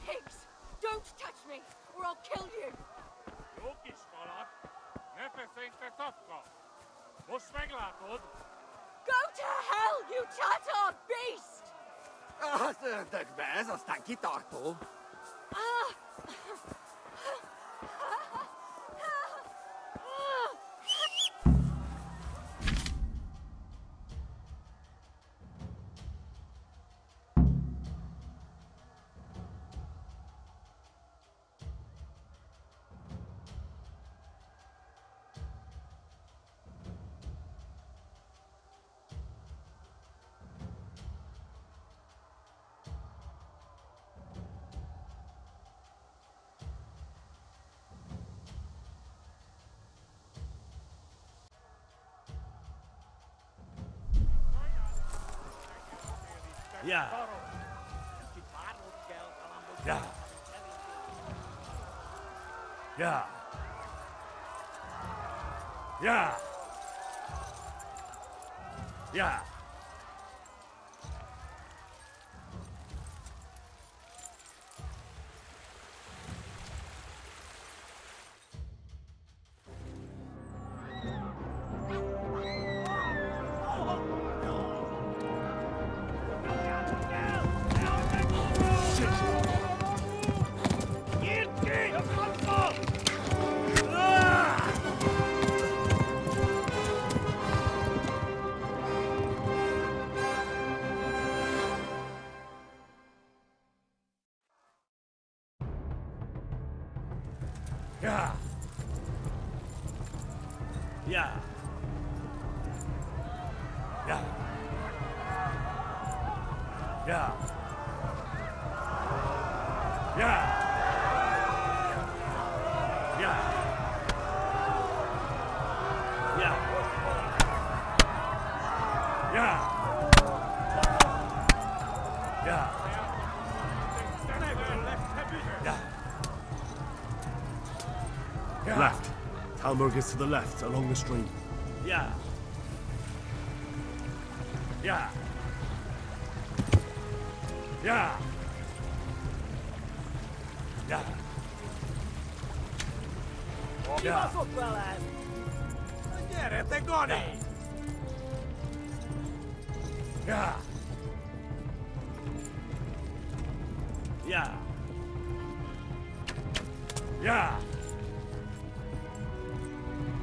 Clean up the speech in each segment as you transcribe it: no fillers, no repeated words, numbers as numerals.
pigs! Don't touch me, or I'll kill you! Go to hell, you Tatar beast! Ez aztán kitartó. Yeah. Yeah. Yeah. Yeah. Yeah. Yeah. Yeah. Yeah. Yeah. Yeah. Yeah. Yeah. Yeah. Yeah. Yeah. Left. Talmor gets to the left, along the stream. Yeah. Yeah. Yeah. Yeah. Yeah. Gyere, Gani! Yeah. Yeah. Yeah.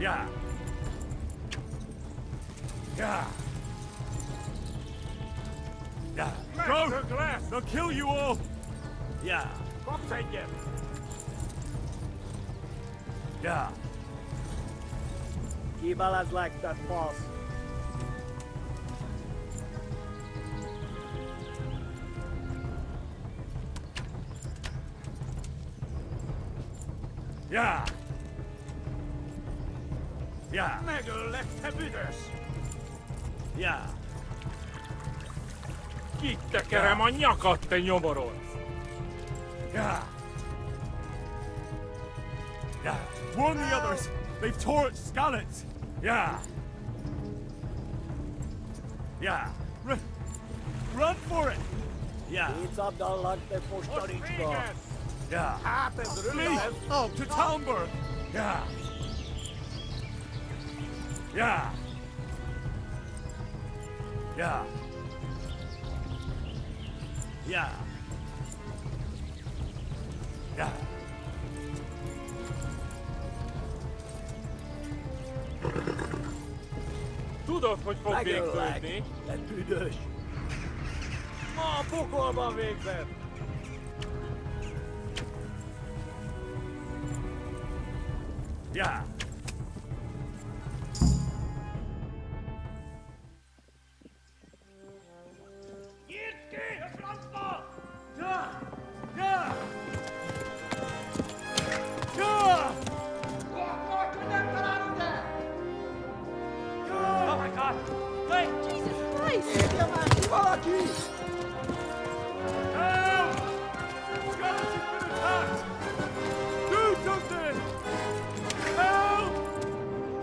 Yeah. Yeah. Yeah. Go! They'll kill you all! Yeah. Yeah. Kibalas like that false. Yeah. Yeah. Yeah. Kitekerem a nyakat, te nyomorod! Yeah. Yeah. Warn the others! They've torched Skalitz! Yeah. Yeah. Run for it! Yeah. It's up the luck they pushed on each go. Yeah. Flee! Oh, to Talmberg! Yeah. Yeah. Yeah. Yeah. Yeah. Tudod, hogy fog végződni? Te tüdös! Ma a pokolban végzett! Yeah.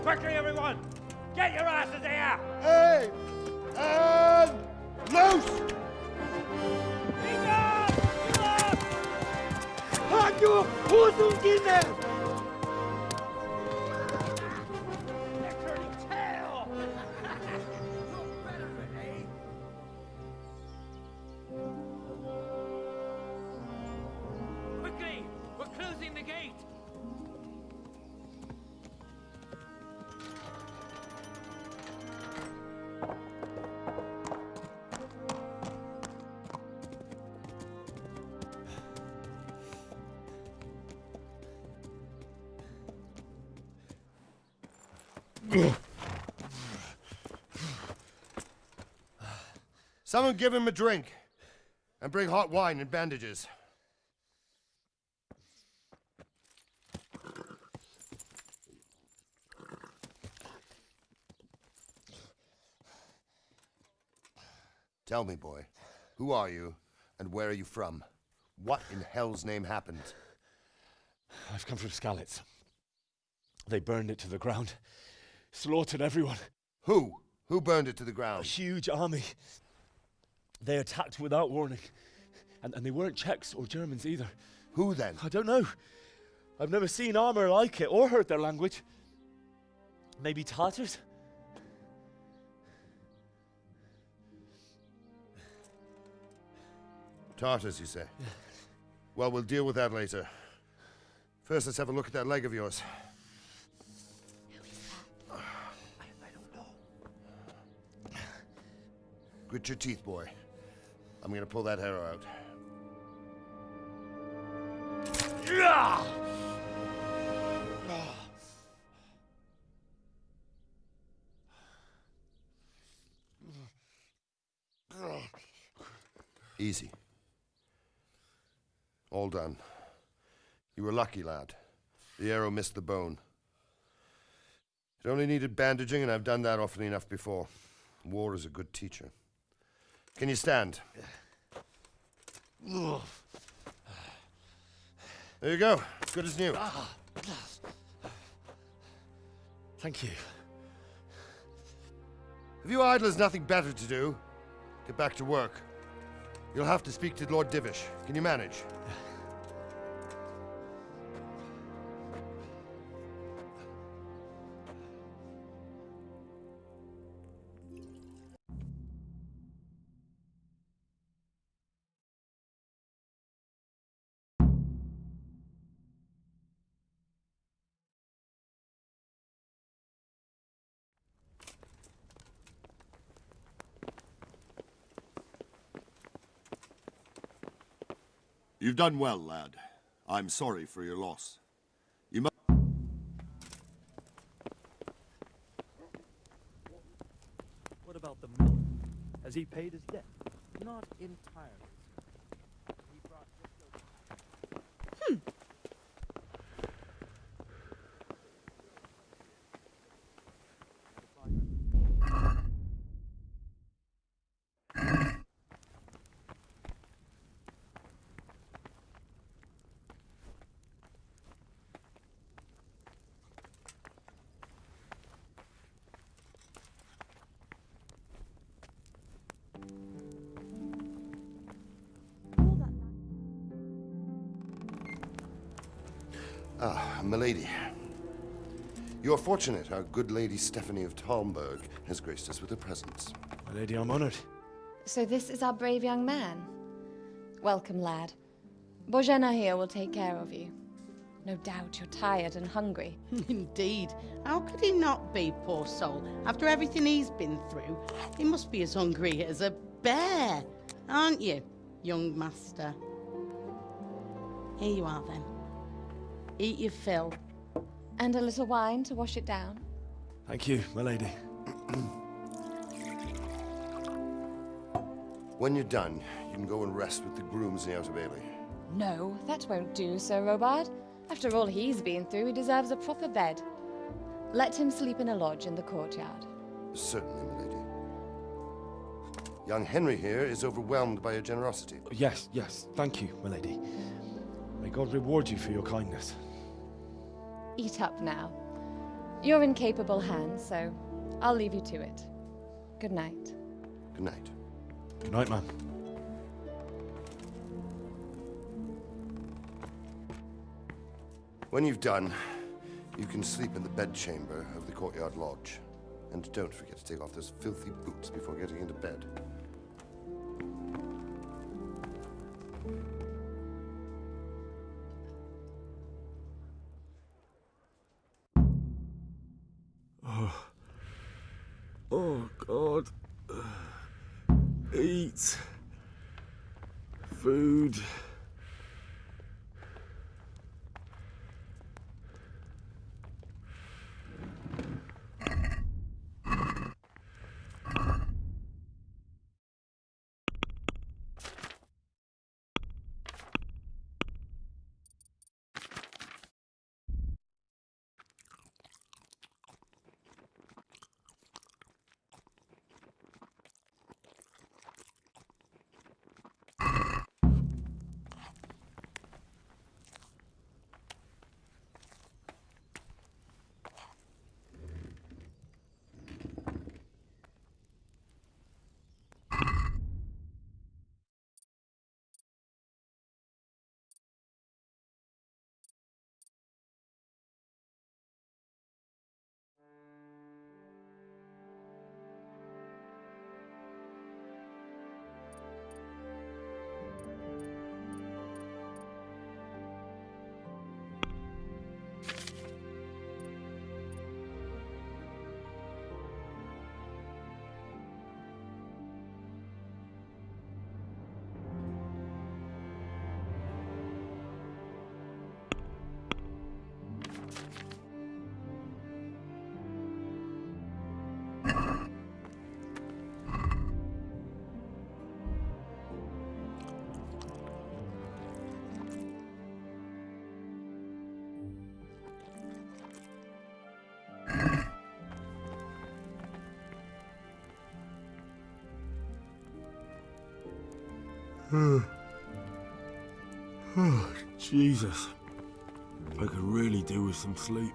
Quickly, everyone! Get your asses here! Hey! And loose! closing the gate! Someone give him a drink. And bring hot wine and bandages. Tell me, boy, who are you and where are you from? What in hell's name happened? I've come from Skalitz. They burned it to the ground. Slaughtered everyone. Who? Who burned it to the A ground? huge army. They attacked without warning. And they weren't Czechs or Germans either. Who then? I don't know. I've never seen armor like it or heard their language. Maybe Tatars? Tartars, you say? Yeah. Well, we'll deal with that later. First, let's have a look at that leg of yours. Who is that? I don't know. Grit your teeth, boy. I'm gonna pull that arrow out. Easy. All done. You were lucky, lad. The arrow missed the bone. It only needed bandaging, and I've done that often enough before. War is a good teacher. Can you stand? There you go. Good as new. Thank you. If you idlers nothing better to do, get back to work. You'll have to speak to Lord Divish. Can you manage? You've done well, lad. I'm sorry for your loss. You must... What about the miller? Has he paid his debt? Not entirely. He brought Ah, milady. You're fortunate our good lady Stephanie of Talmberg has graced us with her presence. My lady, I'm honored. So this is our brave young man. Welcome, lad. Bozhena here will take care of you. No doubt you're tired and hungry. Indeed. How could he not be, poor soul? After everything he's been through, he must be as hungry as a bear, aren't you, young master? Here you are, then. Eat your fill. And a little wine to wash it down. Thank you, my lady. When you're done, you can go and rest with the grooms in the Outer Bailey. No, that won't do, Sir Robard. After all he's been through, he deserves a proper bed. Let him sleep in a lodge in the courtyard. Certainly, milady. Young Henry here is overwhelmed by your generosity. Yes, yes. Thank you, my lady. May God reward you for your kindness. Eat up now. You're in capable hands, so I'll leave you to it. Good night. Good night. Good night, ma'am. When you've done, you can sleep in the bedchamber of the courtyard lodge. And don't forget to take off those filthy boots before getting into bed. Eat. Food. Oh, Jesus. I could really do with some sleep.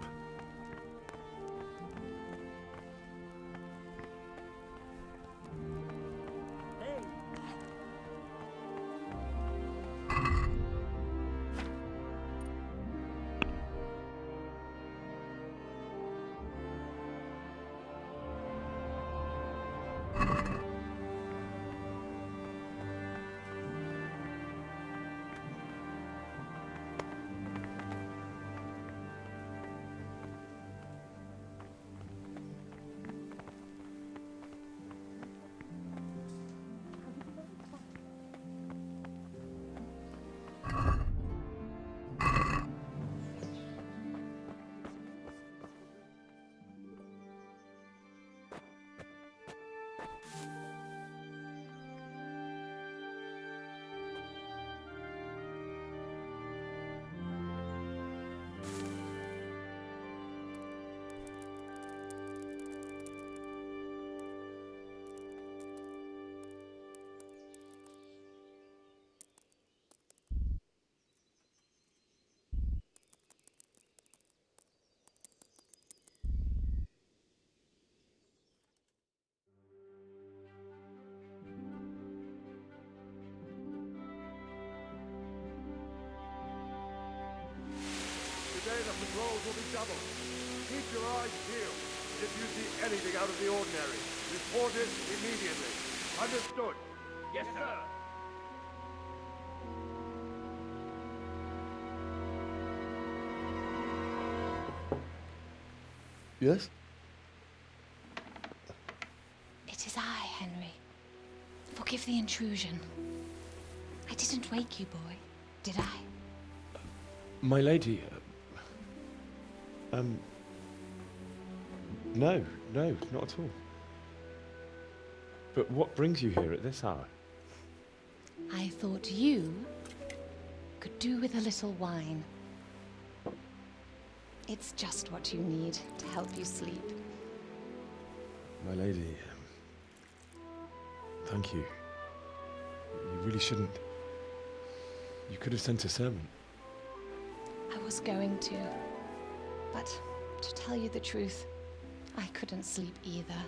Today the patrols will be doubled. Keep your eyes peeled. If you see anything out of the ordinary, report it immediately. Understood? Yes, sir. Yes? It is I, Henry. Forgive the intrusion. I didn't wake you, boy, did I? My lady, no, not at all. But what brings you here at this hour? I thought you could do with a little wine. It's just what you need to help you sleep. My lady, thank you. You really shouldn't. You could have sent a sermon. I was going to, but to tell you the truth, I couldn't sleep either.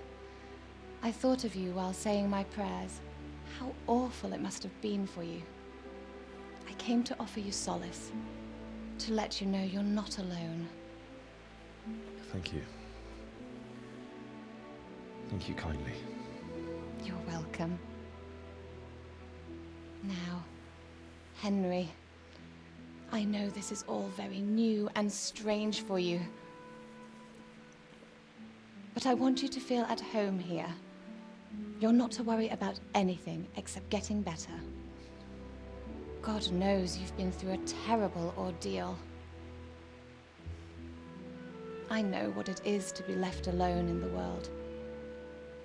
I thought of you while saying my prayers. How awful it must have been for you. I came to offer you solace, to let you know you're not alone. Thank you. Thank you kindly. You're welcome. Now, Henry, I know this is all very new and strange for you, but I want you to feel at home here. You're not to worry about anything except getting better. God knows you've been through a terrible ordeal. I know what it is to be left alone in the world,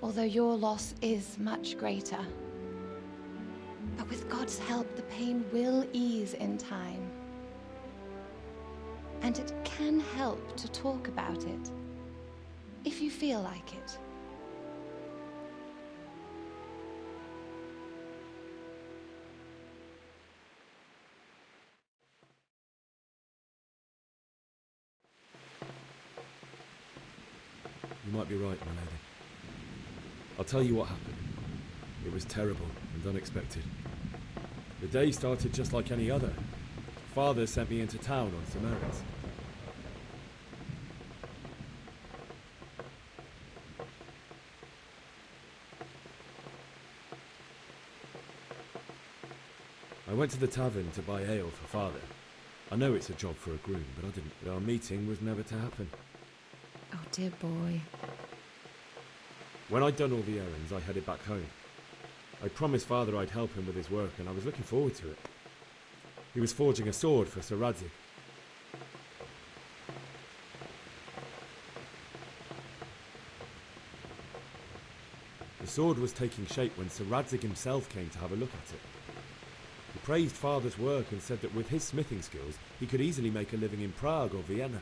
although your loss is much greater. But with God's help, the pain will ease in time. And it can help to talk about it, if you feel like it. You might be right, my lady. I'll tell you what happened. It was terrible and unexpected. The day started just like any other. Father sent me into town on some errands. I went to the tavern to buy ale for Father. I know it's a job for a groom, but I didn't. Our meeting was never to happen. Oh, dear boy. When I'd done all the errands, I headed back home. I promised Father I'd help him with his work, and I was looking forward to it. He was forging a sword for Sir Radzig. The sword was taking shape when Sir Radzig himself came to have a look at it. He praised Father's work and said that with his smithing skills, he could easily make a living in Prague or Vienna.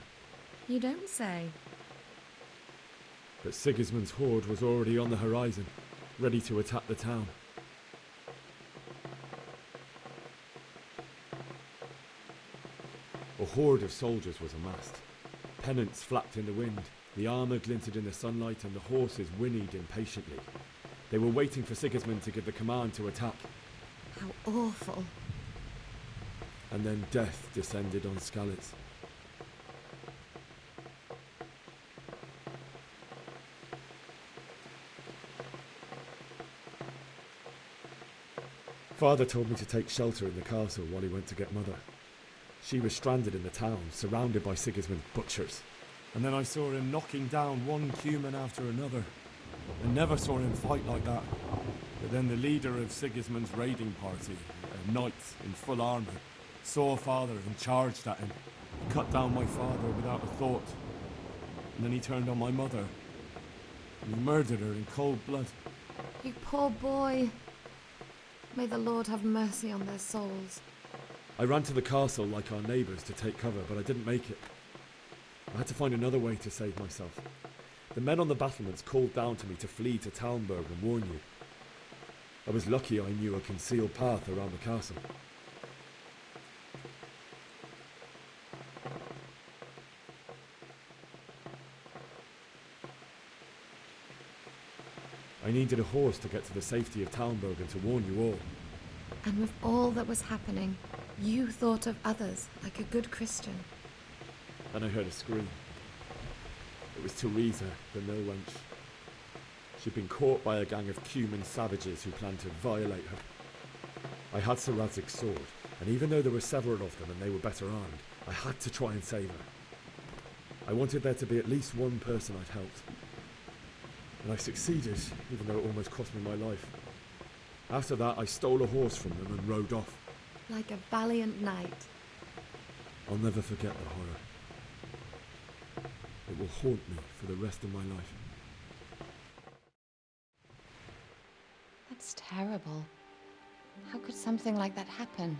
You don't say. But Sigismund's horde was already on the horizon, ready to attack the town. A horde of soldiers was amassed. Pennants flapped in the wind, the armour glinted in the sunlight, and the horses whinnied impatiently. They were waiting for Sigismund to give the command to attack. How awful. And then death descended on Skalitz. Father told me to take shelter in the castle while he went to get Mother. She was stranded in the town, surrounded by Sigismund's butchers. And then I saw him knocking down one human after another. I never saw him fight like that. But then the leader of Sigismund's raiding party, a knight in full armour, saw Father and charged at him. He cut down my father without a thought. And then he turned on my mother. And he murdered her in cold blood. You poor boy. May the Lord have mercy on their souls. I ran to the castle like our neighbours to take cover, but I didn't make it. I had to find another way to save myself. The men on the battlements called down to me to flee to Talmberg and warn you. I was lucky I knew a concealed path around the castle. I needed a horse to get to the safety of Talmberg and to warn you all. And with all that was happening, you thought of others like a good Christian. Then I heard a scream. It was Teresa, the mill wench. She'd been caught by a gang of Cuman savages who planned to violate her. I had Sir Radzig's sword, and even though there were several of them and they were better armed, I had to try and save her. I wanted there to be at least one person I'd helped. And I succeeded, even though it almost cost me my life. After that, I stole a horse from them and rode off. Like a valiant knight. I'll never forget the horror. It will haunt me for the rest of my life. That's terrible. How could something like that happen?